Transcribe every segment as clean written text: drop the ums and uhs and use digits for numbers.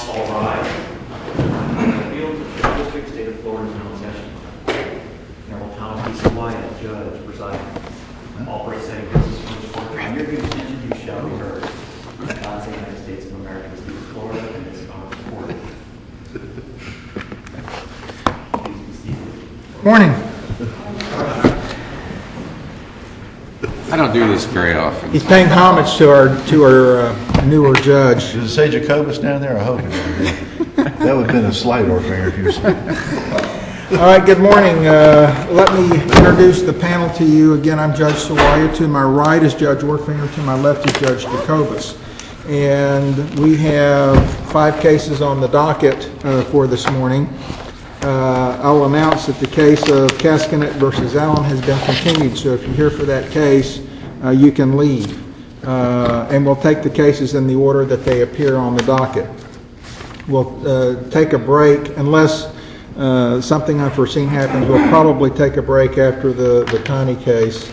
All rise. The field of the District State of Florida is now in session. Honorable Thomas B. Wyatt, Judge, presiding. All presenting cases from this court. On your good intention, you shall be heard. God save the United States of America, the state of Florida, and its honorable court. Please be seated. Morning. I don't do this very often. He's paying homage to our newer judge. Does it say Jacobus down there? I hope it did. That would have been a slight order if you said. All right, good morning. Let me introduce the panel to you. Again, I'm Judge Sawaya. To my right is Judge Orfinger. To my left is Judge Jacobus. And we have 5 cases on the docket for this morning. I'll announce that the case of Kaskanet versus Allen has been continued, so if you're here for that case, you can leave. And we'll take the cases in the order that they appear on the docket. We'll take a break, unless something unforeseen happens. We'll probably take a break after the Connie case.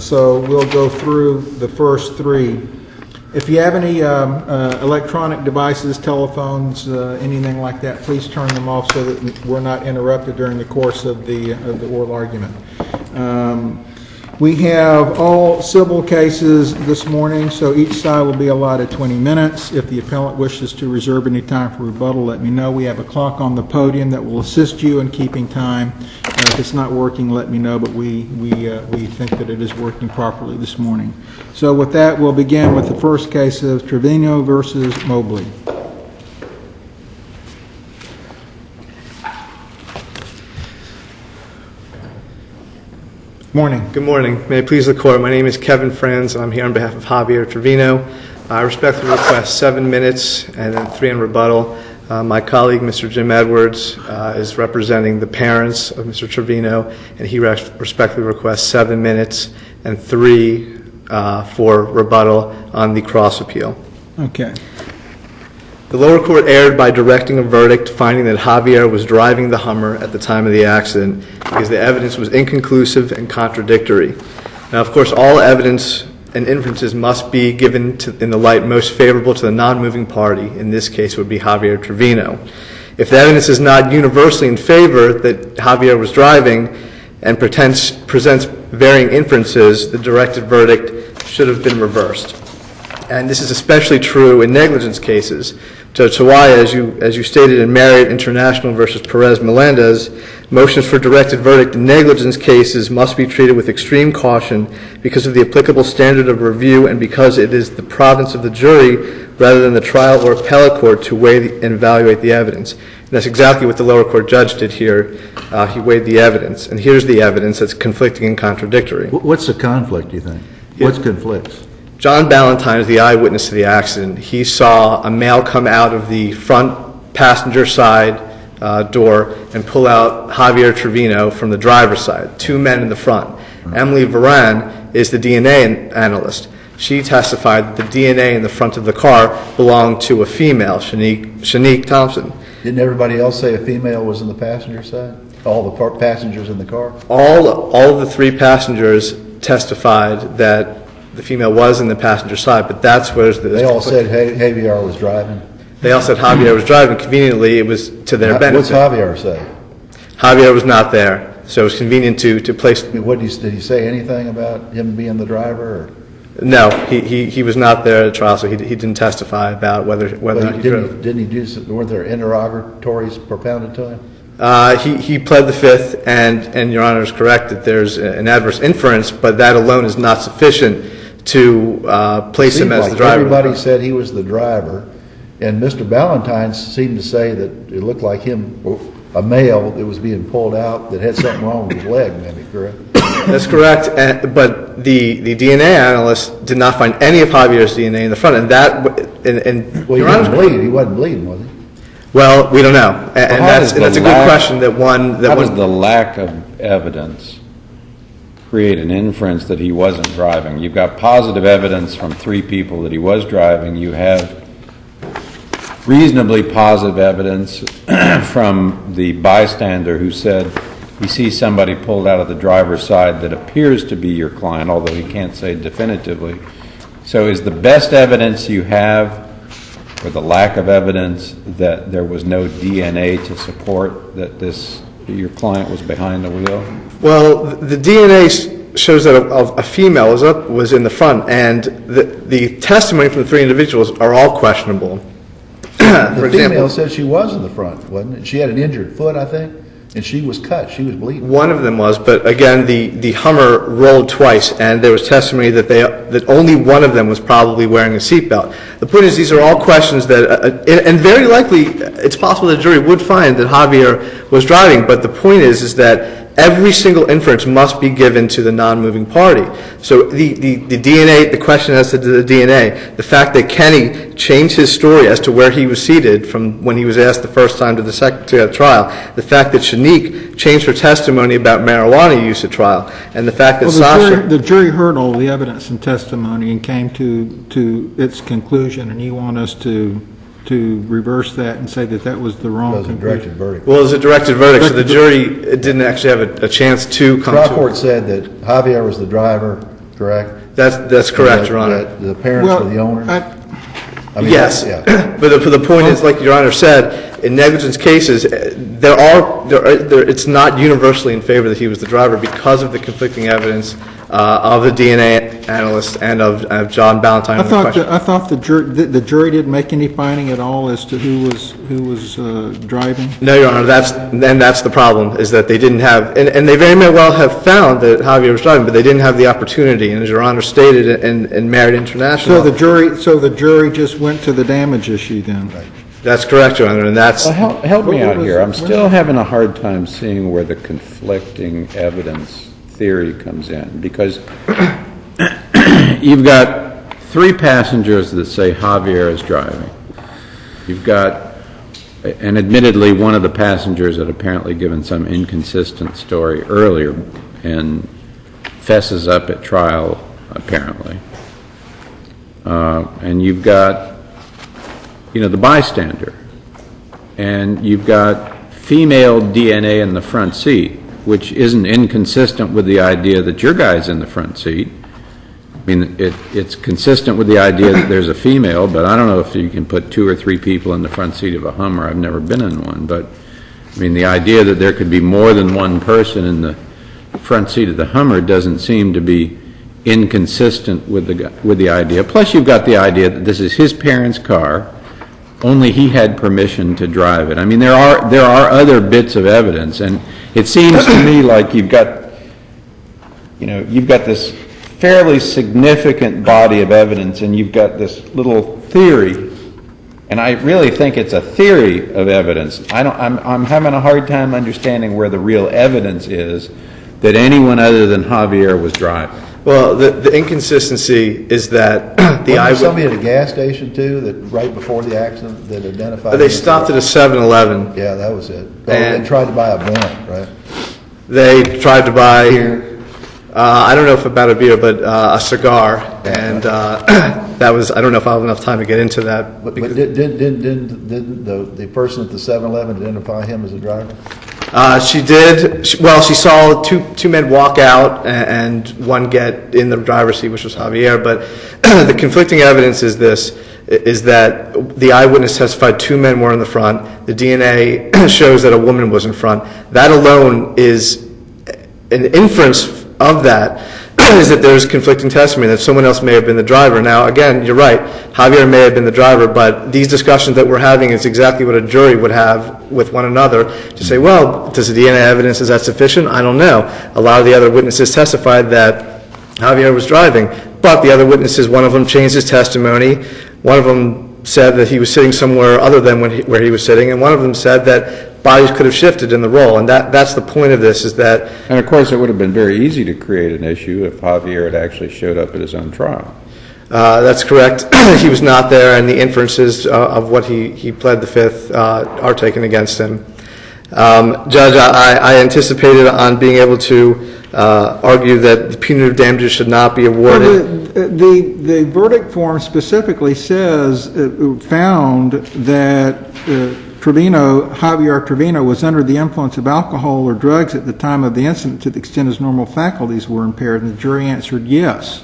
So we'll go through the first 3. If you have any electronic devices, telephones, anything like that, please turn them off so that we're not interrupted during the course of the oral argument. We have all civil cases this morning, so each side will be allotted 20 minutes. If the appellant wishes to reserve any time for rebuttal, let me know. We have a clock on the podium that will assist you in keeping time. If it's not working, let me know, but we think that it is working properly this morning. So with that, we'll begin with the first case of Trevino versus Mobley. Morning. Good morning. May it please the Court, my name is Kevin Franz, and I'm here on behalf of Javier Trevino. I respectfully request 7 minutes and then 3 in rebuttal. My colleague, Mr. Jim Edwards, is representing the parents of Mr. Trevino, and he respectfully requests 7 minutes and 3 for rebuttal on the cross appeal. Okay. The lower court erred by directing a verdict finding that Javier was driving the Hummer at the time of the accident because the evidence was inconclusive and contradictory. Now, of course, all evidence and inferences must be given in the light most favorable to the non-moving party. In this case, would be Javier Trevino. If the evidence is not universally in favor that Javier was driving and presents varying inferences, the directed verdict should have been reversed. And this is especially true in negligence cases. Judge Sawaya, as you stated in Marriott International versus Perez-Melendez, motions for directed verdict in negligence cases must be treated with extreme caution because of the applicable standard of review and because it is the province of the jury rather than the trial or appellate court to weigh and evaluate the evidence. And that's exactly what the lower court judge did here. He weighed the evidence. And here's the evidence that's conflicting and contradictory. What's the conflict, do you think? What conflicts? John Ballantyne is the eyewitness to the accident. He saw a male come out of the front passenger side door and pull out Javier Trevino from the driver's side, 2 men in the front. Right. Emily Varan is the DNA analyst. She testified that the DNA in the front of the car belonged to a female, Shanique Thompson. Didn't everybody else say a female was in the passenger side? All the passengers in the car? All of the 3 passengers testified that the female was in the passenger side, but that's where they all said Javier was driving. They all said Javier was driving. Conveniently, it was to their benefit. What's Javier say? Javier was not there, so it was convenient to place. I mean, did he say anything about him being the driver? Or? No, he was not there at the trial, so he didn't testify about whether or not he drove. Didn't he do? Weren't there interrogatories propounded to him? He pled the Fifth, and Your Honor is correct that there's an adverse inference, but that alone is not sufficient to place him as the driver. Everybody said he was the driver, and Mr. Ballantyne seemed to say that it looked like him, a male that was being pulled out that had something wrong with his leg, maybe, correct? That's correct, but the DNA analyst did not find any of Javier's DNA in the front, and that, well, he didn't bleed. He wasn't bleeding, was he? Well, we don't know, and that's a good question. How does the lack of evidence create an inference that he wasn't driving? You've got positive evidence from 3 people that he was driving. You have reasonably positive evidence from the bystander who said he sees somebody pulled out of the driver's side that appears to be your client, although he can't say definitively. So is the best evidence you have or the lack of evidence that there was no DNA to support that your client was behind the wheel? Well, the DNA shows that a female was in the front, and the testimony from the three individuals are all questionable. The female said she was in the front, wasn't it? She had an injured foot, I think, and she was cut. She was bleeding. One of them was, but again, the Hummer rolled twice, and there was testimony that only one of them was probably wearing a seatbelt. The point is, these are all questions that, and very likely, it's possible the jury would find that Javier was driving, but the point is that every single inference must be given to the non-moving party. So the DNA, the question as to the DNA, the fact that Kenny changed his story as to where he was seated from when he was asked the first time to the trial, the fact that Shanique changed her testimony about marijuana use at trial, and the fact that Sasha... The jury heard all the evidence and testimony and came to its conclusion, and you want us to reverse that and say that was the wrong conclusion. It was a directed verdict. Well, it was a directed verdict, so the jury didn't actually have a chance to come to... The trial court said that Javier was the driver, correct? That's correct, Your Honor. That the parents were the owners? Yes, yeah. But the point is, like Your Honor said, in negligence cases, it's not universally in favor that he was the driver because of the conflicting evidence of the DNA analyst and of John Ballantyne. I thought the jury didn't make any finding at all as to who was driving. No, Your Honor. That's the problem, is that they didn't have, and they very well have found that Javier was driving, but they didn't have the opportunity. And as Your Honor stated in Marriott International, so the jury just went to the damage issue then. Right. That's correct, Your Honor, and that's... Well, help me out here. I'm still having a hard time seeing where the conflicting evidence theory comes in, because you've got three passengers that say Javier is driving. You've got, and admittedly, one of the passengers had apparently given some inconsistent story earlier and fesses up at trial, apparently. And you've got, the bystander. And you've got female DNA in the front seat, which isn't inconsistent with the idea that your guy's in the front seat. I mean, it's consistent with the idea that there's a female, but I don't know if you can put 2 or 3 people in the front seat of a Hummer. I've never been in one, but I mean, the idea that there could be more than one person in the front seat of the Hummer doesn't seem to be inconsistent with the idea. Plus, you've got the idea that this is his parents' car. Only he had permission to drive it. I mean, there are other bits of evidence, and it seems to me like you've got this fairly significant body of evidence, and you've got this little theory, and I really think it's a theory of evidence. I'm having a hard time understanding where the real evidence is that anyone other than Javier was driving. Well, the inconsistency is that the eyewitness... somebody at a gas station, too, that right before the accident that identified... They stopped at a 7-Eleven. Yeah, that was it. They tried to buy a blunt, right? They tried to buy... Beer. I don't know if about a beer, but a cigar. And that was... I don't know if I'll have enough time to get into that. But didn't the person at the 7-Eleven identify him as a driver? She did. She saw two men walk out and one get in the driver's seat, which was Javier. But the conflicting evidence is that the eyewitness testified 2 men were in the front. The DNA shows that a woman was in front. That alone is an inference of that. Is that there's conflicting testimony that someone else may have been the driver. Now, again, you're right. Javier may have been the driver, but these discussions that we're having is exactly what a jury would have with one another to say, well, does the DNA evidence, is that sufficient? I don't know. A lot of the other witnesses testified that Javier was driving, but the other witnesses, one of them changed his testimony. One of them said that he was sitting somewhere other than where he was sitting, and one of them said that bodies could have shifted in the role, and that's the point of this, is that... And of course, it would have been very easy to create an issue if Javier had actually showed up at his own trial. That's correct. He was not there, and the inferences of what he pled the Fifth are taken against him. Judge, I anticipated on being able to argue that the punitive damages should not be awarded. Well, the verdict form specifically says, found that Javier Trevino was under the influence of alcohol or drugs at the time of the incident to the extent his normal faculties were impaired, and the jury answered yes.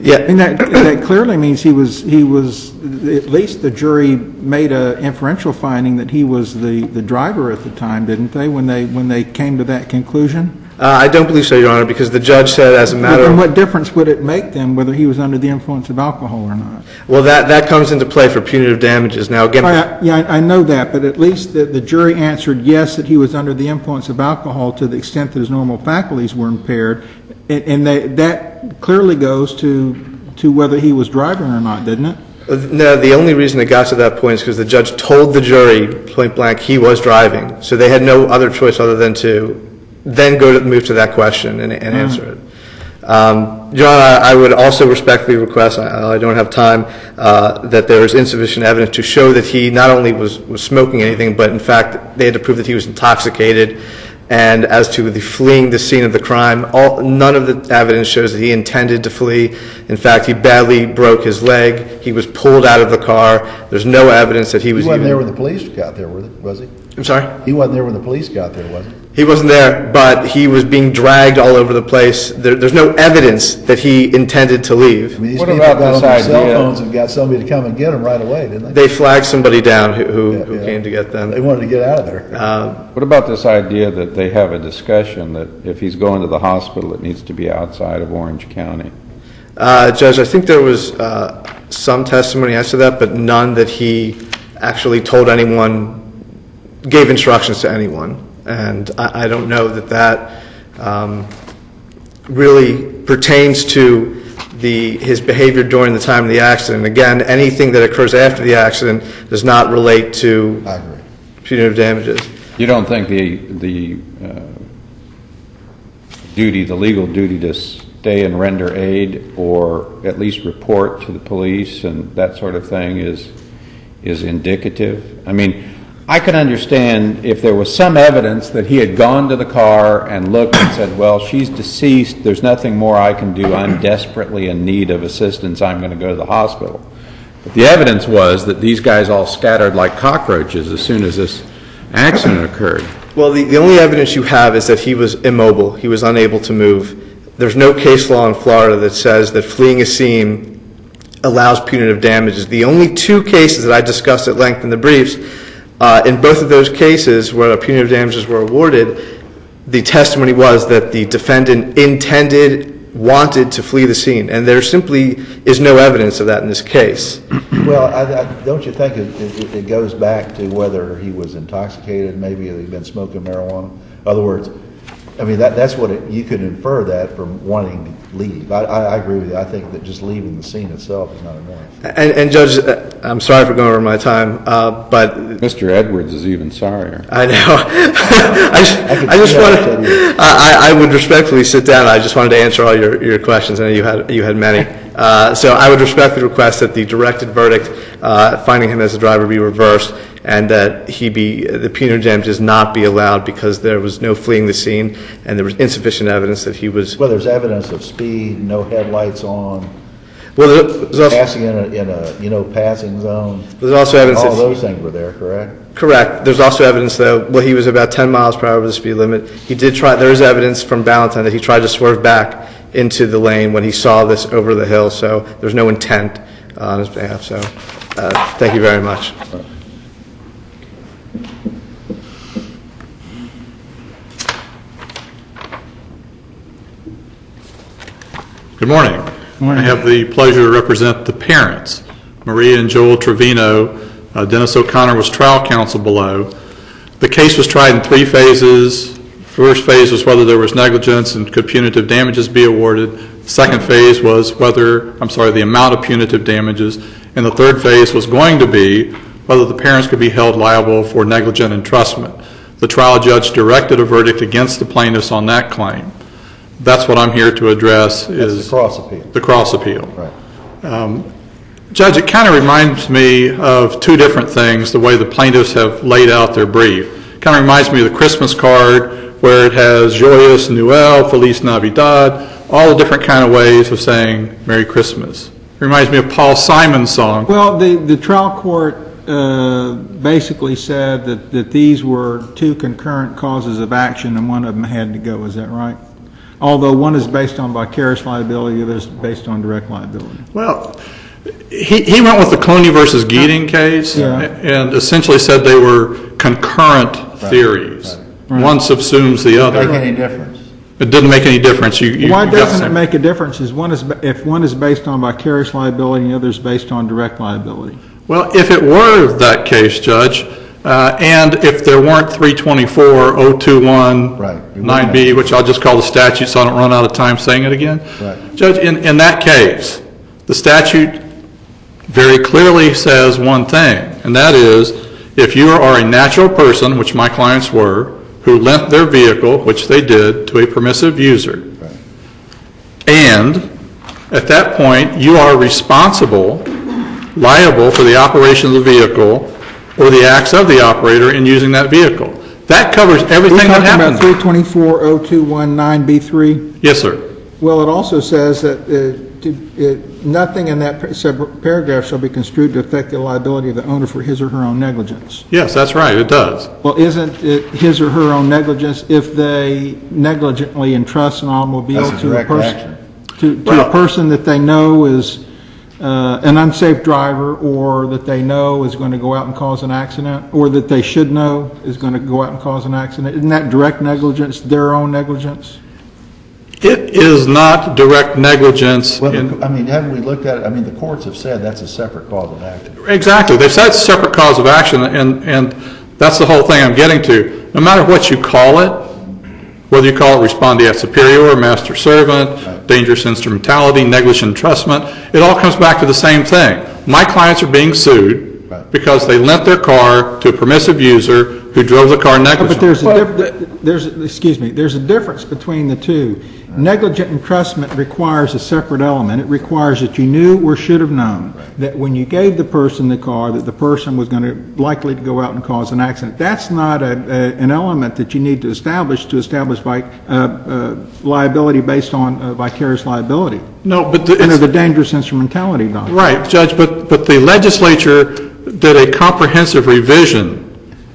Yeah. And that clearly means he was, at least the jury made a inferential finding that he was the driver at the time, didn't they, when they came to that conclusion? I don't believe so, Your Honor, because the judge said as a matter And of... what difference would it make then whether he was under the influence of alcohol or not? Well, that comes into play for punitive damages. Now, again... I know that, but at least the jury answered yes, that he was under the influence of alcohol to the extent that his normal faculties were impaired, and that clearly goes to whether he was driving or not, didn't it? No, the only reason it got to that point is because the judge told the jury, point blank, he was driving. So they had no other choice other than to then move to that question and answer it. Your Honor, I would also respectfully request, I don't have time, that there is insufficient evidence to show that he not only was smoking anything, but in fact they had to prove that he was intoxicated. And as to the fleeing the scene of the crime, none of the evidence shows that he intended to flee. In fact, he badly broke his leg. He was pulled out of the car. There's no evidence that he was He wasn't there when the police got there, was he? I'm sorry? He wasn't there when the police got there, was he? He wasn't there, but he was being dragged all over the place. There's no evidence that he intended to leave. I mean, these What people about got this on their cell idea- phones and got somebody to come and get them right away, didn't they? They flagged somebody down who Yeah. came to get them. They wanted to get out of there. What about this idea that they have a discussion that if he's going to the hospital, it needs to be outside of Orange County? Judge, I think there was some testimony as to that, but none that he actually told anyone, gave instructions to anyone. And I don't know that really pertains to his behavior during the time of the accident. Again, anything that occurs after the accident does not relate to I agree. punitive damages. You don't think the legal duty to stay and render aid or at least report to the police and that sort of thing is indicative? I mean, I can understand if there was some evidence that he had gone to the car and looked and said, well, she's deceased, there's nothing more I can do, I'm desperately in need of assistance, I'm going to go to the hospital. But the evidence was that these guys all scattered like cockroaches as soon as this accident occurred. Well, the only evidence you have is that he was immobile. He was unable to move. There's no case law in Florida that says that fleeing a scene allows punitive damages. The only two cases that I discussed at length in the briefs, in both of those cases where punitive damages were awarded, the testimony was that the defendant wanted to flee the scene, and there simply is no evidence of that in this case. Well, don't you think it goes back to whether he was intoxicated, maybe he'd been smoking marijuana? In other words, I mean, that's what you could infer that from wanting to leave. I agree with you. I think that just leaving the scene itself is not enough. And Judge, I'm sorry for going over my time, but... Mr. Edwards is even sorrier. I know. I would respectfully sit down. I just wanted to answer all your questions. I know you had many. So I would respectfully request that the directed verdict finding him as a driver be reversed, and that the punitive damages not be allowed because there was no fleeing the scene and there was insufficient evidence that he was... Well, there's evidence of speed, no headlights on, Well, there's also, passing in a passing zone. there's also evidence All that... those things were there, correct? Correct. There's also evidence, though, he was about 10 miles per hour over the speed limit. He did try... There is evidence from Ballantyne that he tried to swerve back into the lane when he saw this over the hill, so there's no intent on his behalf. So thank you very much. Good morning. I have the pleasure to represent the parents, Maria and Joel Trevino. Dennis O'Connor was trial counsel below. The case was tried in 3 phases. First phase was whether there was negligence and could punitive damages be awarded. Second phase was the amount of punitive damages. And the third phase was going to be whether the parents could be held liable for negligent entrustment. The trial judge directed a verdict against the plaintiffs on that claim. That's what I'm here to address. That's the cross appeal. The cross appeal. Right. Judge, it kind of reminds me of 2 different things, the way the plaintiffs have laid out their brief. It kind of reminds me of the Christmas card where it has Joyous Noel, Feliz Navidad, all the different kind of ways of saying Merry Christmas. It reminds me of Paul Simon's song. Well, the trial court basically said that these were 2 concurrent causes of action and one of them had to go. Is that right? although one is based on vicarious liability, the other is based on direct liability. Well, he went with the Clooney versus Geating case and essentially said they were concurrent theories. Right. One subsumes the other. Make any difference? It didn't make any difference. Why doesn't it make a difference? If one is based on vicarious liability and the other is based on direct liability? Well, if it were that case, Judge, and if there weren't 324.021 9B, which I'll just call the statute so I don't run out of time saying it again. Right. Judge, in that case, the statute very clearly says one thing, and that is if you are a natural person, which my clients were, who lent their vehicle, which they did, to a permissive user, and at that point you are liable for the operation of the vehicle or the acts of the operator in using that vehicle. That covers everything that happened. We're talking about 324.021 9B3? Yes, sir. Well, it also says that nothing in that paragraph shall be construed to affect the liability of the owner for his or her own negligence. Yes, that's right, it does. Well, isn't it his or her own negligence if they negligently entrust an automobile to a person, to a person that they know is an unsafe driver, or that they know is going to go out and cause an accident, or that they should know is going to go out and cause an accident? Isn't that direct negligence, their own negligence? It is not direct negligence. Well, haven't we looked at it? I mean, the courts have said that's a separate cause of action. Exactly. They've said it's a separate cause of action, and that's the whole thing I'm getting to. No matter what you call it, whether you call it respondeat superior, master servant, dangerous instrumentality, negligent entrustment, it all comes back to the same thing. My clients are being sued because they lent their car to a permissive user who drove the car negligently. But there's a difference between the two. Negligent entrustment requires a separate element. It requires that you knew or should have known that when you gave the person the car, that the person was going to likely to go out and cause an accident. That's not an element that you need to establish liability based on vicarious liability. No, but under the dangerous instrumentality doctrine. Right, Judge, but the legislature did a comprehensive revision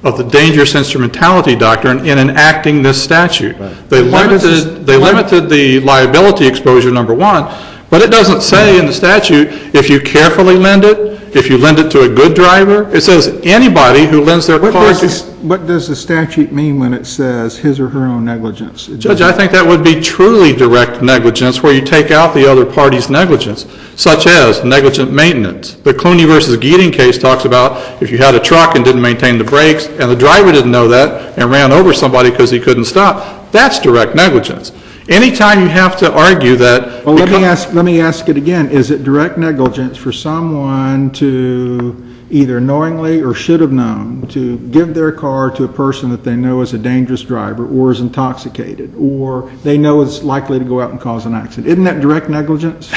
of the dangerous instrumentality doctrine in enacting this statute. They limited the liability exposure, number one, but it doesn't say in the statute if you carefully lend it, if you lend it to a good driver. It says anybody who lends their car to... What does the statute mean when it says his or her own negligence? Judge, I think that would be truly direct negligence, where you take out the other party's negligence, such as negligent maintenance. The Clooney versus Geating case talks about if you had a truck and didn't maintain the brakes, and the driver didn't know that and ran over somebody because he couldn't stop, that's direct negligence. Anytime you have to argue that... Well, let me ask it again. Is it direct negligence for someone to either knowingly or should have known to give their car to a person that they know is a dangerous driver or is intoxicated or they know is likely to go out and cause an accident? Isn't that direct negligence?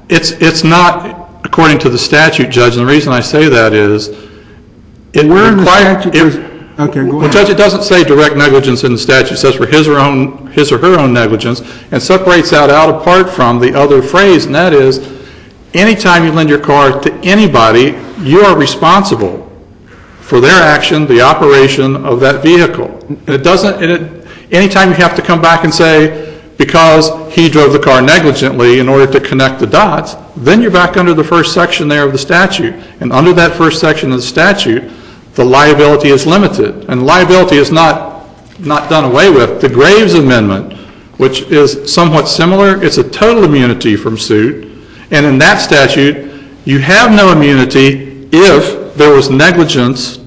It's not according to the statute, Judge, and the reason I say that is it requires... Okay, go ahead. Well, Judge, it doesn't say direct negligence in the statute. It says for his or her own negligence, and separates that out apart from the other phrase, and that is anytime you lend your car to anybody, you are responsible for their action, the operation of that vehicle. And it doesn't, anytime you have to come back and say, because he drove the car negligently in order to connect the dots, then you're back under the first section there of the statute. And under that first section of the statute, the liability is limited. And liability is not done away with. The Graves Amendment, which is somewhat similar, it's a total immunity from suit. And in that statute, you have no immunity if there was negligence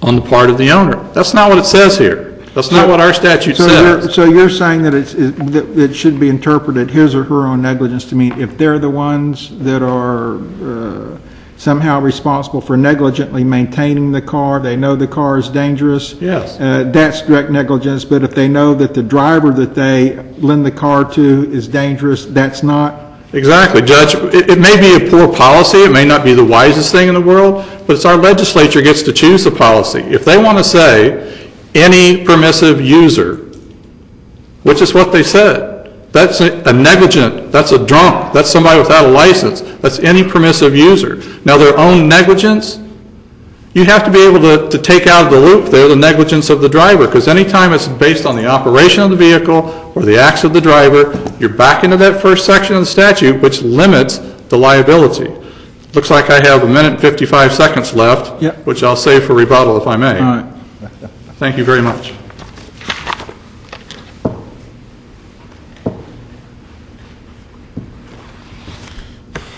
on the part of the owner. That's not what it says here. That's not what our statute says. So you're saying that it should be interpreted his or her own negligence to mean if they're the ones that are somehow responsible for negligently maintaining the car, they know the car is dangerous, yes, that's direct negligence. But if they know that the driver that they lend the car to is dangerous, that's not? Exactly, Judge. It may be a poor policy, it may not be the wisest thing in the world, but it's our legislature gets to choose the policy. If they want to say any permissive user, which is what they said, that's a negligent, that's a drunk, that's somebody without a license, that's any permissive user. Now their own negligence, you have to be able to take out of the loop there the negligence of the driver, because anytime it's based on the operation of the vehicle or the acts of the driver, you're back into that first section of the statute, which limits the liability. Looks like I have 1 minute and 55 seconds left, Yep. which I'll save for rebuttal if I may. All right. Thank you very much.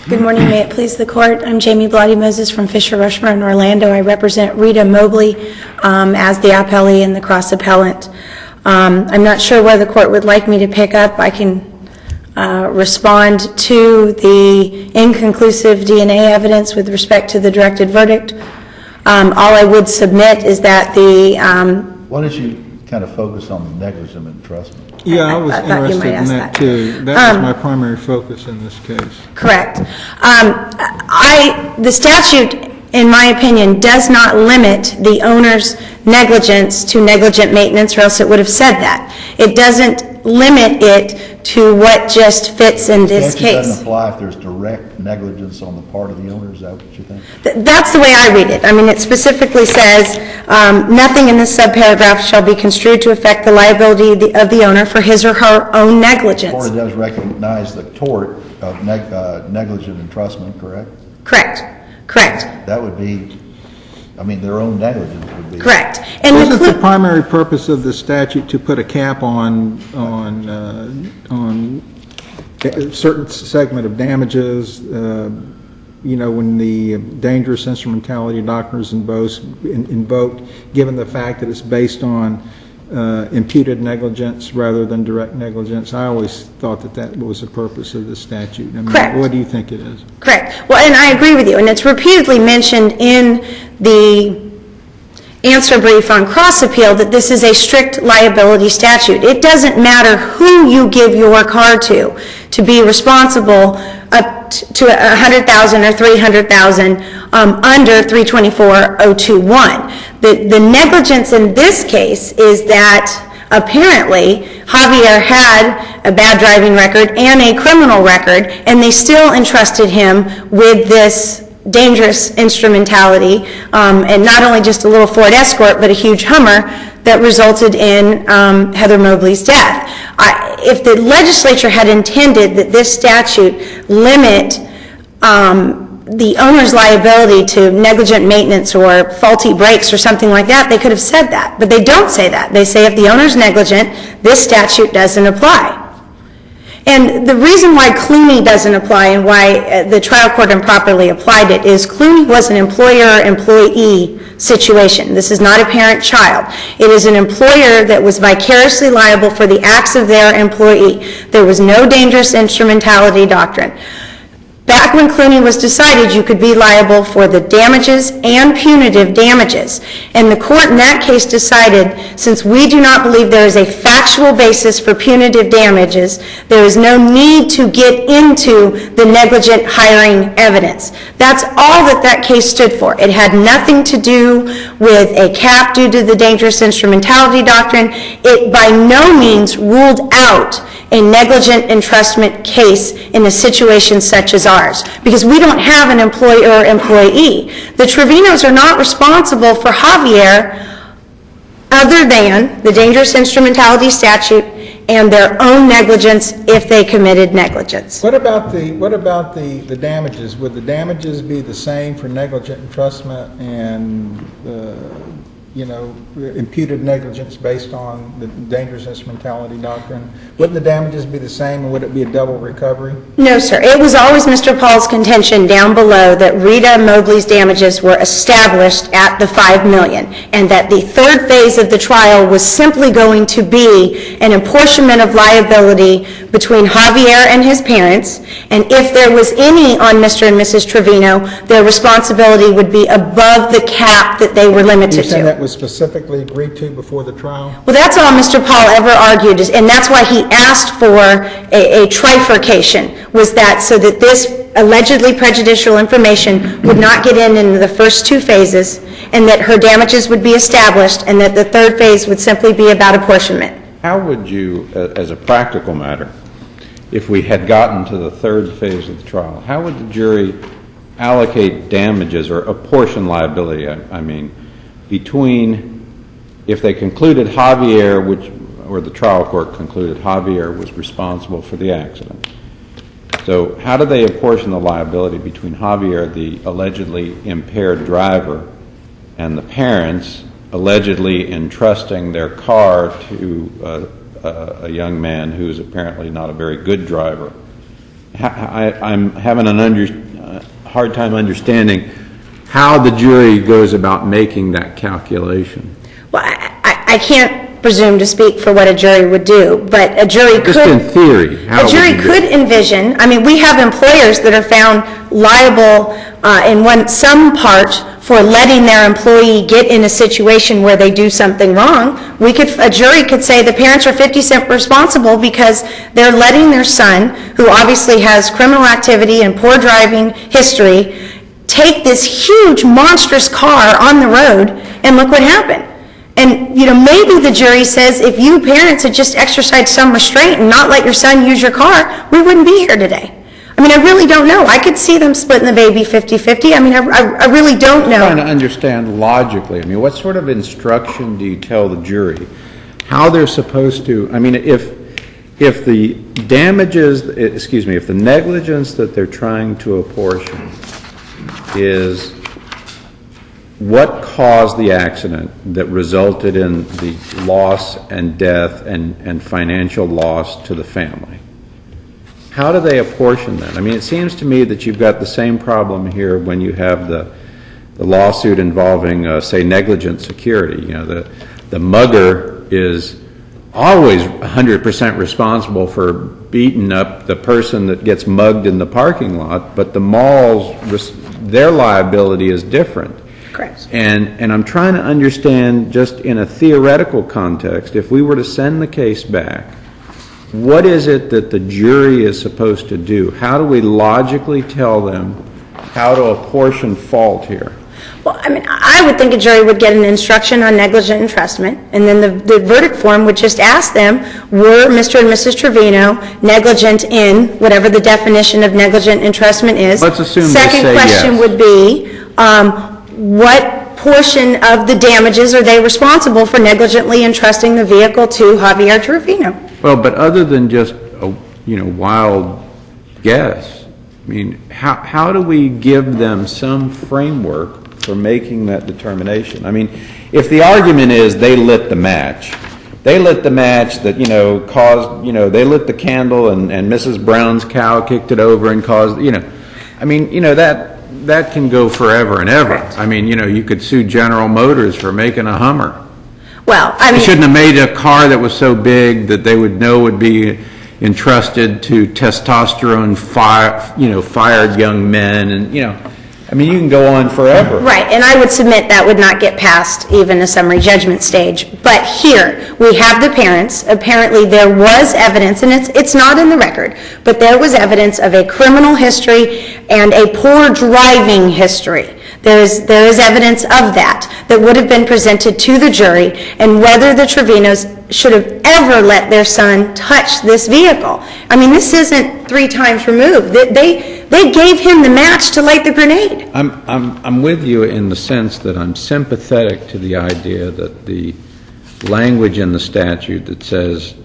Good morning, may it please the court. I'm Jamie Bloody-Moses from Fisher Rushmore in Orlando. I represent Rita Mobley as the appellee and the cross appellant. I'm not sure where the court would like me to pick up. I can respond to the inconclusive DNA evidence with respect to the directed verdict. All I would submit is that the... Why don't you kind of focus on negligent entrustment? Yeah, I was I thought you interested might in ask that that. too. That was my primary focus in this case. Correct. The statute, in my opinion, does not limit the owner's negligence to negligent maintenance, or else it would have said that. It doesn't limit it to what just fits in this Statute doesn't case. apply if there's direct negligence on the part of the owner, is that what you think? That's the way I read it. I mean, it specifically says, nothing in this subparagraph shall be construed to affect the liability of the owner for his or her own The negligence. court does recognize the tort of negligent entrustment, correct? Correct. Correct. That would be, I mean, their own negligence would be. Correct. And Wasn't the primary purpose of the statute to put a cap on a certain segment of damages? You know, when the dangerous instrumentality doctrine is invoked, given the fact that it's based on imputed negligence rather than direct negligence. I always thought that was the purpose of the statute. I mean, Correct. what do you think it is? Correct. Well, and I agree with you, and it's repeatedly mentioned in the answer brief on cross appeal that this is a strict liability statute. It doesn't matter who you give your car to be responsible up to $100,000 or $300,000 under 324.021. The negligence in this case is that apparently Javier had a bad driving record and a criminal record, and they still entrusted him with this dangerous instrumentality, and not only just a little Ford Escort, but a huge Hummer that resulted in Heather Mobley's death. If the legislature had intended that this statute limit the owner's liability to negligent maintenance or faulty brakes or something like that, they could have said that. But they don't say that. They say if the owner's negligent, this statute doesn't apply. And the reason why Clooney doesn't apply and why the trial court improperly applied it is Clooney was an employer-employee situation. This is not a parent-child. It is an employer that was vicariously liable for the acts of their employee. There was no dangerous instrumentality doctrine. Back when Clooney was decided, you could be liable for the damages and punitive damages. And the court in that case decided, since we do not believe there is a factual basis for punitive damages, there is no need to get into the negligent hiring evidence. That's all that case stood for. It had nothing to do with a cap due to the dangerous instrumentality doctrine. It by no means ruled out a negligent entrustment case in a situation such as ours, because we don't have an employer-employee. The Trevinos are not responsible for Javier other than the dangerous instrumentality statute and their own negligence if they committed negligence. What about the damages? Would the damages be the same for negligent entrustment and imputed negligence based on the dangerous instrumentality doctrine? Wouldn't the damages be the same, and would it be a double recovery? No, sir. It was always Mr. Paul's contention down below that Rita Mobley's damages were established at the $5 million, and that the third phase of the trial was simply going to be an apportionment of liability between Javier and his parents, and if there was any on Mr. and Mrs. Trevino, their responsibility would be above the cap that they were limited You're saying to. that was specifically agreed to before the trial? Well, that's all Mr. Paul ever argued, and that's why he asked for a trifurcation, was that so that this allegedly prejudicial information would not get into the first two phases, and that her damages would be established, and that the third phase would simply be about apportionment. How would you, as a practical matter, if we had gotten to the third phase of the trial, how would the jury allocate damages or apportion liability, I mean, between, if they concluded Javier, or the trial court concluded Javier was responsible for the accident. So how do they apportion the liability between Javier, the allegedly impaired driver, and the parents allegedly entrusting their car to a young man who's apparently not a very good driver? I'm having a hard time understanding how the jury goes about making that calculation. Well, I can't presume to speak for what a jury would do, but a jury could... Just in theory. A jury could envision, I mean, we have employers that are found liable in some part for letting their employee get in a situation where they do something wrong. A jury could say the parents are 50% responsible because they're letting their son, who obviously has criminal activity and poor driving history, take this huge, monstrous car on the road, and look what happened. And, maybe the jury says, if you parents had just exercised some restraint and not let your son use your car, we wouldn't be here today. I mean, I really don't know. I could see them splitting the baby 50-50. I mean, I really don't know. I'm trying to understand logically. I mean, what sort of instruction do you tell the jury? How they're supposed to, I mean, if the damages, if the negligence that they're trying to apportion is what caused the accident that resulted in the loss and death and financial loss to the family, how do they apportion that? I mean, it seems to me that you've got the same problem here when you have the lawsuit involving, say, negligent security. The mugger is always 100% responsible for beating up the person that gets mugged in the parking lot, but the mall's, their liability is different. Correct. And I'm trying to understand, just in a theoretical context, if we were to send the case back, what is it that the jury is supposed to do? How do we logically tell them how to apportion fault here? Well, I mean, I would think a jury would get an instruction on negligent entrustment, and then the verdict form would just ask them, were Mr. and Mrs. Trevino negligent in whatever the definition of negligent entrustment is? Let's assume they Second say question yes. would be, what portion of the damages are they responsible for negligently entrusting the vehicle to Javier Trevino? Well, but other than just a wild guess, I mean, how do we give them some framework for making that determination? I mean, if the argument is they lit the match that caused they lit the candle and Mrs. Brown's cow kicked it over and caused I mean that can go forever and ever. I mean, you could sue General Motors for making a Hummer. Well, I mean, They shouldn't have made a car that was so big that they would know would be entrusted to testosterone fired young men, and I mean, you can go on forever. right, and I would submit that would not get past even a summary judgment stage. But here, we have the parents. Apparently, there was evidence, and it's not in the record, but there was evidence of a criminal history and a poor driving history. There is evidence of that would have been presented to the jury, and whether the Trevinos should have ever let their son touch this vehicle. I mean, this isn't 3 times removed. They gave him the match to light the grenade. I'm with you in the sense that I'm sympathetic to the idea that the language in the statute that says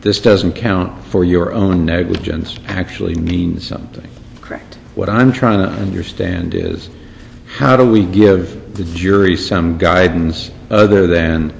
this doesn't count for your own negligence actually means something. Correct. What I'm trying to understand is, how do we give the jury some guidance other than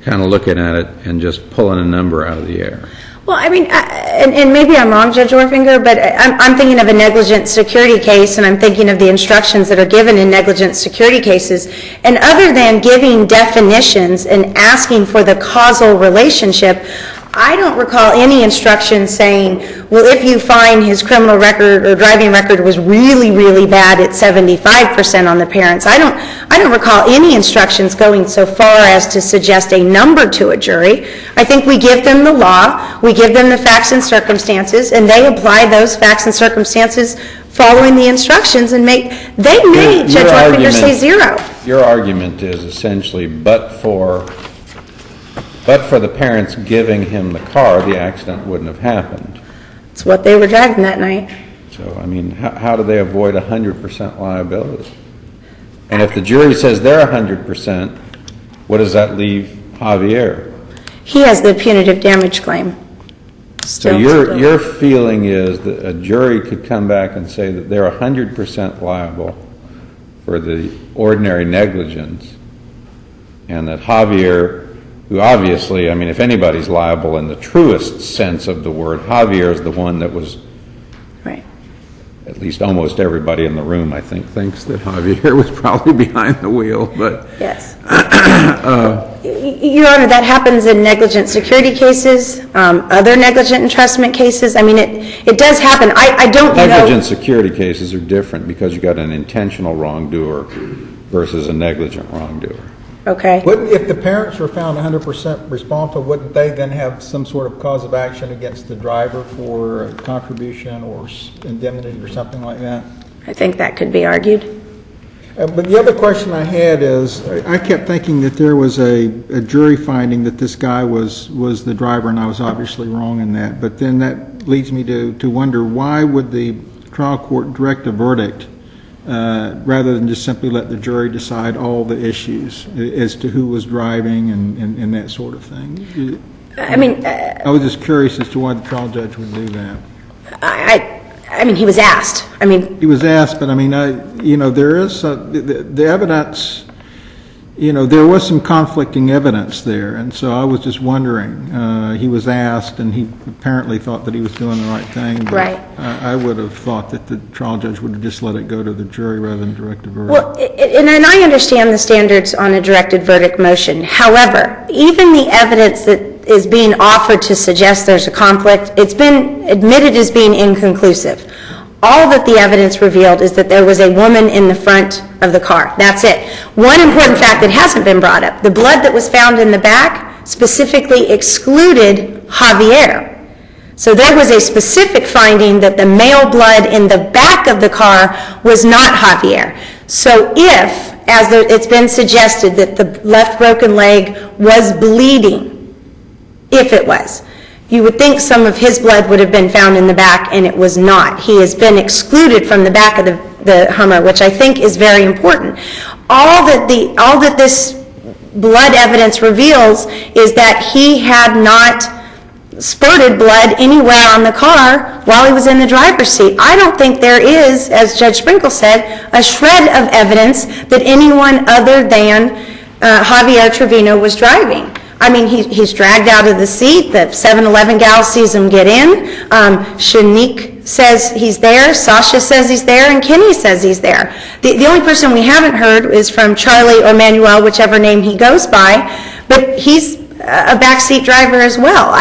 kind of looking at it and just pulling a number out of the air? Well, I mean, and maybe I'm wrong, Judge Orfinger, but I'm thinking of a negligent security case, and I'm thinking of the instructions that are given in negligent security cases. And other than giving definitions and asking for the causal relationship, I don't recall any instruction saying, well, if you find his criminal record or driving record was really, really bad, it's 75% on the parents. I don't recall any instructions going so far as to suggest a number to a jury. I think we give them the law, we give them the facts and circumstances, and they apply those facts and circumstances following the instructions, and they may, Judge Orfinger, say 0. Your argument is essentially, but for the parents giving him the car, the accident wouldn't have happened. It's what they were driving that night. It's So, I mean, how do they avoid 100% liability? And if the jury says they're 100%, what does that leave Javier? He has the punitive damage claim. So your feeling is that a jury could come back and say that they're 100% liable for the ordinary negligence, and that Javier, who obviously, I mean, if anybody's liable in the truest sense of the word, Javier is the one that was, right. at least almost everybody in the room, I think, thinks that Javier was probably behind the wheel, but... Yes. Your Honor, that happens in negligent security cases, other negligent entrustment cases. I mean, it does happen. I don't know... Negligent security cases are different because you got an intentional wrongdoer versus a negligent wrongdoer. Okay. If the parents were found 100% responsible, wouldn't they then have some sort of cause of action against the driver for contribution or indemnity or something like that? I think that could be argued. But the other question I had is, I kept thinking that there was a jury finding that this guy was the driver, and I was obviously wrong in that. But then that leads me to wonder, why would the trial court direct a verdict rather than just simply let the jury decide all the issues as to who was driving and that sort of thing? I mean... I was just curious as to why the trial judge would do that. I mean, he was asked. I mean... He was asked, but I mean, there is the evidence, there was some conflicting evidence there, and so I was just wondering. He was asked, and he apparently thought that he was doing the right thing. But right. I would have thought that the trial judge would have just let it go to the jury rather than direct a verdict. Well, and I understand the standards on a directed verdict motion. However, even the evidence that is being offered to suggest there's a conflict, it's been admitted as being inconclusive. All that the evidence revealed is that there was a woman in the front of the car. That's it. One important fact that hasn't been brought up, the blood that was found in the back specifically excluded Javier. So there was a specific finding that the male blood in the back of the car was not Javier. So if, as it's been suggested, that the left broken leg was bleeding, if it was, you would think some of his blood would have been found in the back, and it was not. He has been excluded from the back of the Hummer, which I think is very important. All that this blood evidence reveals is that he had not spurted blood anywhere on the car while he was in the driver's seat. I don't think there is, as Judge Sprinkle said, a shred of evidence that anyone other than Javier Trevino was driving. I mean, he's dragged out of the seat. The 7-Eleven gal sees him get in. Shanique says he's there. Sasha says he's there. And Kenny says he's there. The only person we haven't heard is from Charlie or Manuel, whichever name he goes by. But he's a backseat driver as well.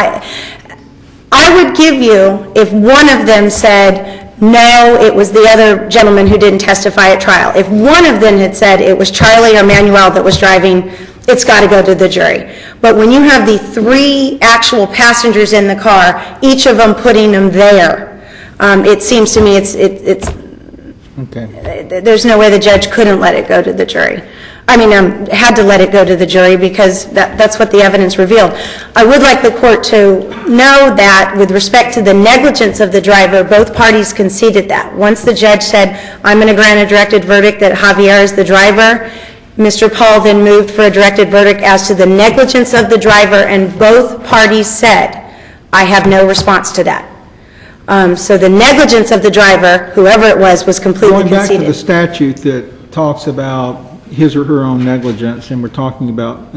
I would give you, if one of them said, no, it was the other gentleman who didn't testify at trial. If one of them had said it was Charlie or Manuel that was driving, it's got to go to the jury. But when you have the 3 actual passengers in the car, each of them putting them there, it seems to me it's okay. There's no way the judge couldn't let it go to the jury. I mean, had to let it go to the jury because that's what the evidence revealed. I would like the court to know that with respect to the negligence of the driver, both parties conceded that. Once the judge said, I'm going to grant a directed verdict that Javier is the driver, Mr. Paul then moved for a directed verdict as to the negligence of the driver, and both parties said, I have no response to that. So the negligence of the driver, whoever it was completely conceded. Going back to the statute that talks about his or her own negligence, and we're talking about,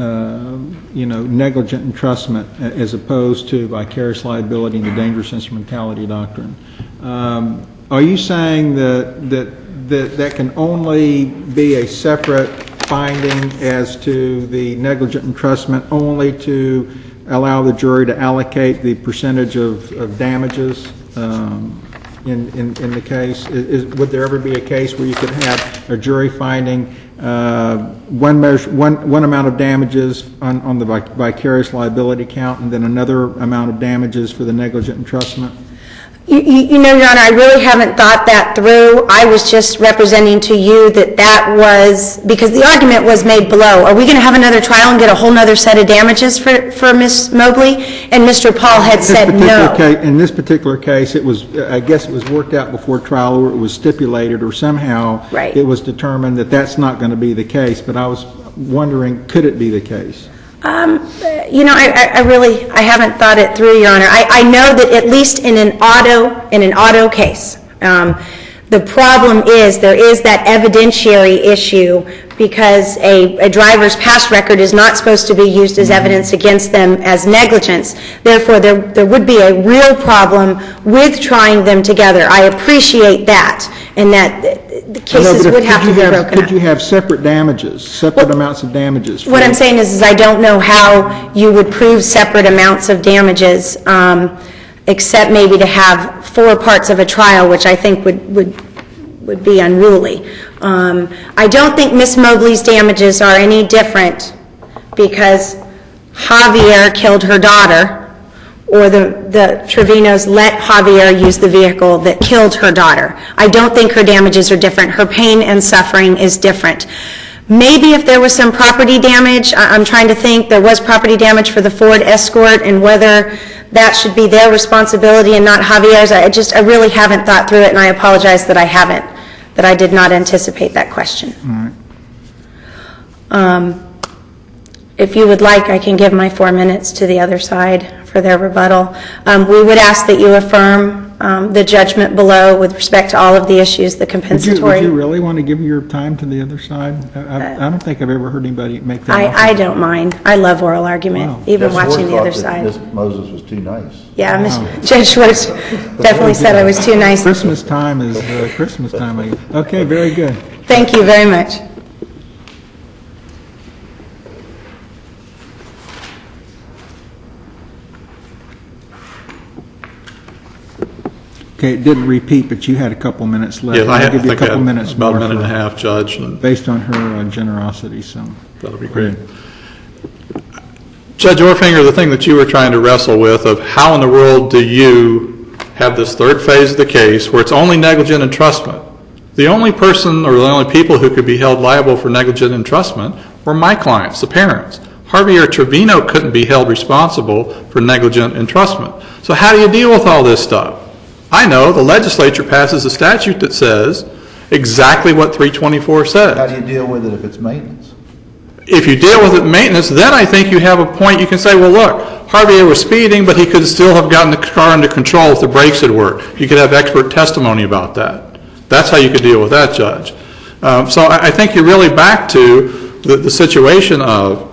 negligent entrustment as opposed to vicarious liability in the dangerous instrumentality doctrine. Are you saying that can only be a separate finding as to the negligent entrustment only to allow the jury to allocate the percentage of damages in the case? Would there ever be a case where you could have a jury finding one amount of damages on the vicarious liability count and then another amount of damages for the negligent entrustment? You know, Your Honor, I really haven't thought that through. I was just representing to you that was, because the argument was made below, are we going to have another trial and get a whole nother set of damages for Ms. Mobley? And Mr. Paul had said no. In this particular case, it was, I guess it was worked out before trial, or it was stipulated, or somehow Right. it was determined that that's not going to be the case, but I was wondering, could it be the case? You know, I haven't thought it through, Your Honor. I know that at least in an auto case, the problem is there is that evidentiary issue because a driver's past record is not supposed to be used as evidence against them as negligence. Therefore, there would be a real problem with trying them together. I appreciate that, and that the cases would have to be broken up. Could you have separate damages, separate amounts of damages? What I'm saying is I don't know how you would prove separate amounts of damages, except maybe to have 4 parts of a trial, which I think would be unruly. I don't think Ms. Mobley's damages are any different because Javier killed her daughter, or the Trevinos let Javier use the vehicle that killed her daughter. I don't think her damages are different. Her pain and suffering is different. Maybe if there was some property damage, I'm trying to think, there was property damage for the Ford Escort, and whether that should be their responsibility and not Javier's. I really haven't thought through it, and I apologize that I haven't, that I did not anticipate that question. All right. If you would like, I can give my 4 minutes to the other side for their rebuttal. We would ask that you affirm the judgment below with respect to all of the issues, the compensatory. Would you really want to give your time to the other side? I don't think I've ever heard anybody make that offer. I don't mind. I love oral argument, Wow. even Judge watching the Schwartz other thought side. that Ms. Moses was too nice. Yeah, Wow. Judge Schwartz definitely said I was too nice. Christmas time is Christmas time. Okay, very good. Thank you very much. Okay, it didn't repeat, but you had a couple minutes left. Yes, I I'll give you a think I couple had minutes about a more minute and a for- half, Judge, and based on her generosity, so. that'll be great. Judge Orfinger, the thing that you were trying to wrestle with of how in the world do you have this third phase of the case where it's only negligent entrustment. The only person or the only people who could be held liable for negligent entrustment were my clients, the parents. Javier Trevino couldn't be held responsible for negligent entrustment. So how do you deal with all this stuff? I know the legislature passes a statute that says exactly what 324 says. How do you deal with it if it's maintenance? If you deal with it maintenance, then I think you have a point. You can say, well, look, Javier was speeding, but he could still have gotten the car under control if the brakes had worked. You could have expert testimony about that. That's how you could deal with that, Judge. So I think you're really back to the situation of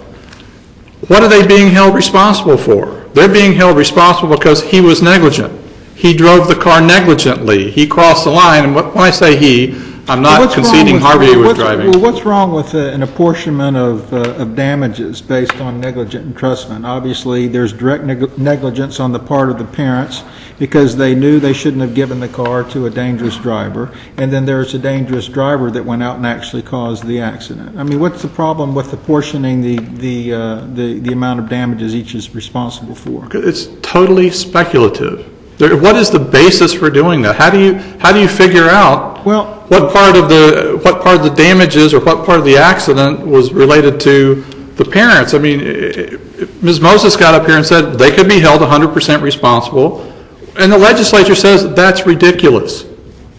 what are they being held responsible for? They're being held responsible because he was negligent. He drove the car negligently. He crossed the line. And when I say he, I'm not conceding Javier was driving. Well, what's wrong with an apportionment of damages based on negligent entrustment? Obviously, there's direct negligence on the part of the parents because they knew they shouldn't have given the car to a dangerous driver, and then there's a dangerous driver that went out and actually caused the accident. I mean, what's the problem with apportioning the amount of damages each is responsible for? It's totally speculative. What is the basis for doing that? How do you figure out what part of the damages or what part of the accident was related to the parents? I mean, Ms. Moses got up here and said they could be held 100% responsible, and the legislature says that's ridiculous.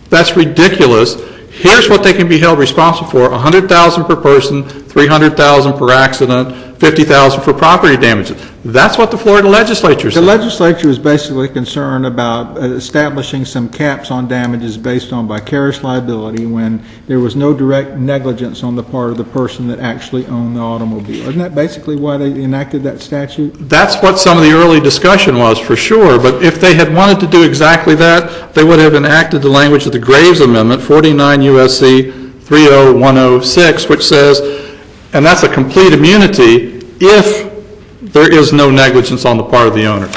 That's ridiculous. Here's what they can be held responsible for: $100,000 per person, $300,000 per accident, $50,000 for property damages. That's what the Florida legislature said. The legislature is basically concerned about establishing some caps on damages based on vicarious liability when there was no direct negligence on the part of the person that actually owned the automobile. Isn't that basically why they enacted that statute? That's what some of the early discussion was, for sure. But if they had wanted to do exactly that, they would have enacted the language of the Graves Amendment, 49 U.S.C. 30106, which says, and that's a complete immunity if there is no negligence on the part of the owner.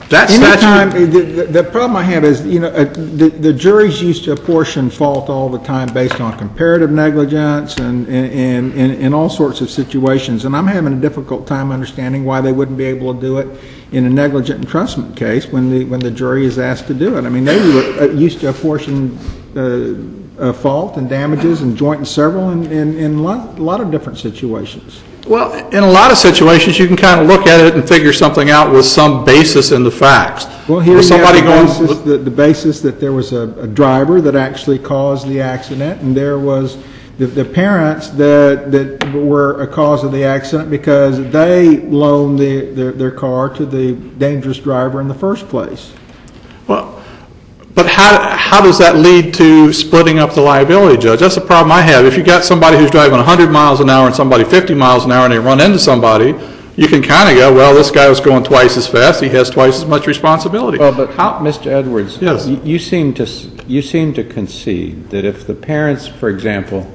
That Anytime, statute, the problem I have is, you know, the juries used to apportion fault all the time based on comparative negligence and all sorts of situations, and I'm having a difficult time understanding why they wouldn't be able to do it in a negligent entrustment case when the jury is asked to do it. I mean, they used to apportion fault and damages and joint and several in a lot of different situations. well, in a lot of situations, you can kind of look at it and figure something out with some basis in the facts. Well, here With you somebody have going, the basis that there was a driver that actually caused the accident, and there was the parents that were a cause of the accident because they loaned their car to the dangerous driver in the first place. well, but how does that lead to splitting up the liability, Judge? That's the problem I have. If you got somebody who's driving 100 miles an hour and somebody 50 miles an hour and they run into somebody, you can kind of go, well, this guy was going twice as fast, he has twice as much responsibility. Well, but Mr. Edwards, Yes. you seem to concede that if the parents, for example,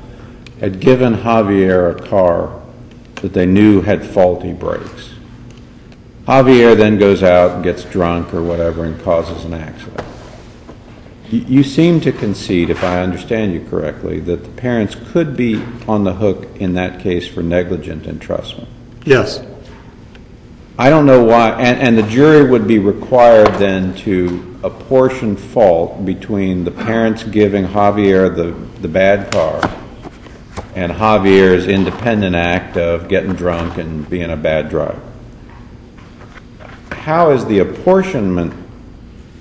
had given Javier a car that they knew had faulty brakes, Javier then goes out and gets drunk or whatever and causes an accident. You seem to concede, if I understand you correctly, that the parents could be on the hook in that case for negligent entrustment. Yes. I don't know why, and the jury would be required then to apportion fault between the parents giving Javier the bad car and Javier's independent act of getting drunk and being a bad driver. How is the apportionment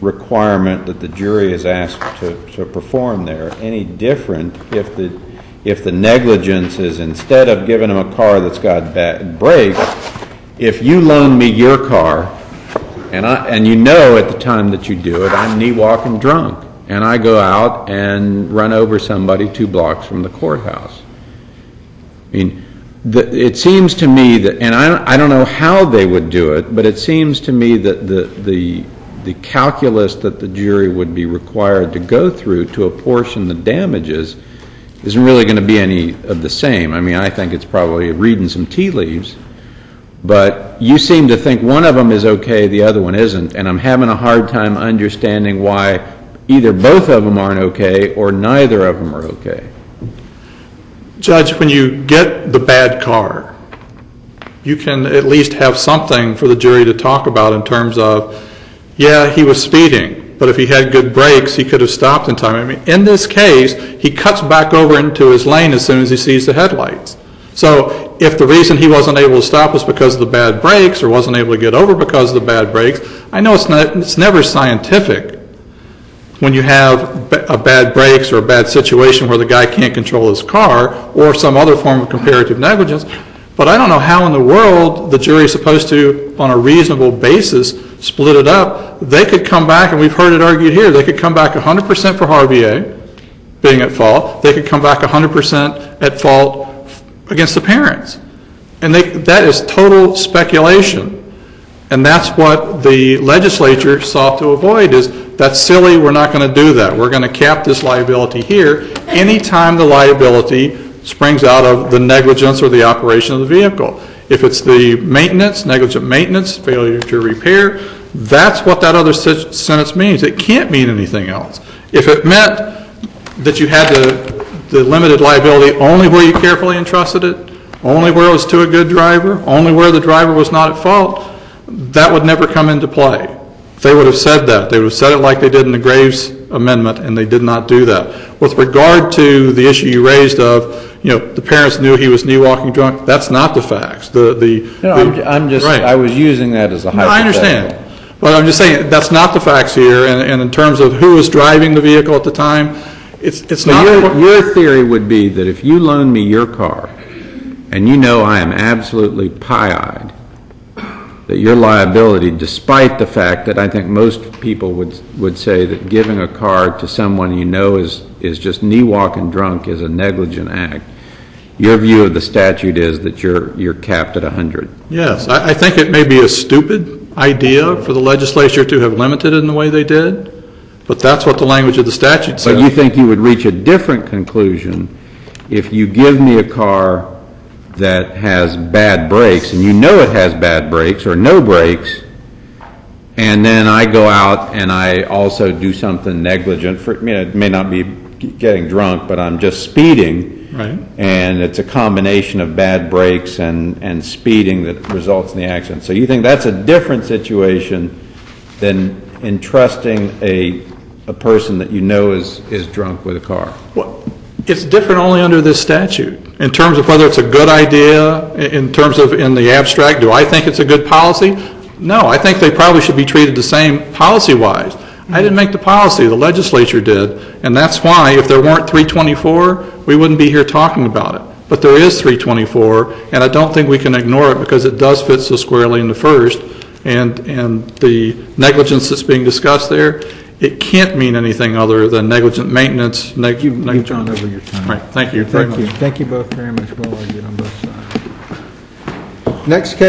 requirement that the jury is asked to perform there any different if the negligence is, instead of giving him a car that's got bad brakes, if you loan me your car and you know at the time that you do it I'm knee walking drunk and I go out and run over somebody 2 blocks from the courthouse. I mean, it seems to me that, and I don't know how they would do it, but it seems to me that the calculus that the jury would be required to go through to apportion the damages isn't really going to be any of the same. I mean, I think it's probably reading some tea leaves, but you seem to think one of them is okay, the other one isn't, and I'm having a hard time understanding why either both of them aren't okay or neither of them are okay. Judge, when you get the bad car, you can at least have something for the jury to talk about in terms of, yeah, he was speeding, but if he had good brakes, he could have stopped in time. I mean, in this case, he cuts back over into his lane as soon as he sees the headlights. So if the reason he wasn't able to stop was because of the bad brakes or wasn't able to get over because of the bad brakes, I know it's never scientific when you have a bad brakes or a bad situation where the guy can't control his car or some other form of comparative negligence. But I don't know how in the world the jury is supposed to, on a reasonable basis, split it up. They could come back, and we've heard it argued here, they could come back 100% for Javier being at fault. They could come back 100% at fault against the parents. And that is total speculation. And that's what the legislature sought to avoid is, that's silly, we're not going to do that. We're going to cap this liability here anytime the liability springs out of the negligence or the operation of the vehicle. If it's the maintenance, negligent maintenance, failure to repair, that's what that other sentence means. It can't mean anything else. If it meant that you had the limited liability only where you carefully entrusted it, only where it was to a good driver, only where the driver was not at fault, that would never come into play. They would have said that. They would have said it like they did in the Graves Amendment, and they did not do that. With regard to the issue you raised of, the parents knew he was knee walking drunk, that's not the facts. I was using that as a hypothetical. I understand. But I'm just saying that's not the facts here, and in terms of who was driving the vehicle at the time, it's not. Your theory would be that if you loan me your car, and you know I am absolutely pie-eyed, that your liability, despite the fact that I think most people would say that giving a car to someone you know is just knee walking drunk is a negligent act, your view of the statute is that you're capped at 100. Yes, I think it may be a stupid idea for the legislature to have limited it in the way they did, but that's what the language of the statute says. But you think you would reach a different conclusion if you give me a car that has bad brakes, and you know it has bad brakes or no brakes, and then I go out and I also do something negligent, it may not be getting drunk, but I'm just speeding. Right. And it's a combination of bad brakes and speeding that results in the accident. So you think that's a different situation than entrusting a person that you know is drunk with a car? Well, it's different only under this statute. In terms of whether it's a good idea, in terms of in the abstract, do I think it's a good policy? No, I think they probably should be treated the same policy-wise. I didn't make the policy, the legislature did, and that's why if there weren't 324, we wouldn't be here talking about it. But there is 324, and I don't think we can ignore it because it does fit so squarely in the first, and the negligence that's being discussed there, it can't mean anything other than negligent maintenance. You've gone over your time. Right, thank you very much. Thank you both very much. Well argued on both sides. Next case.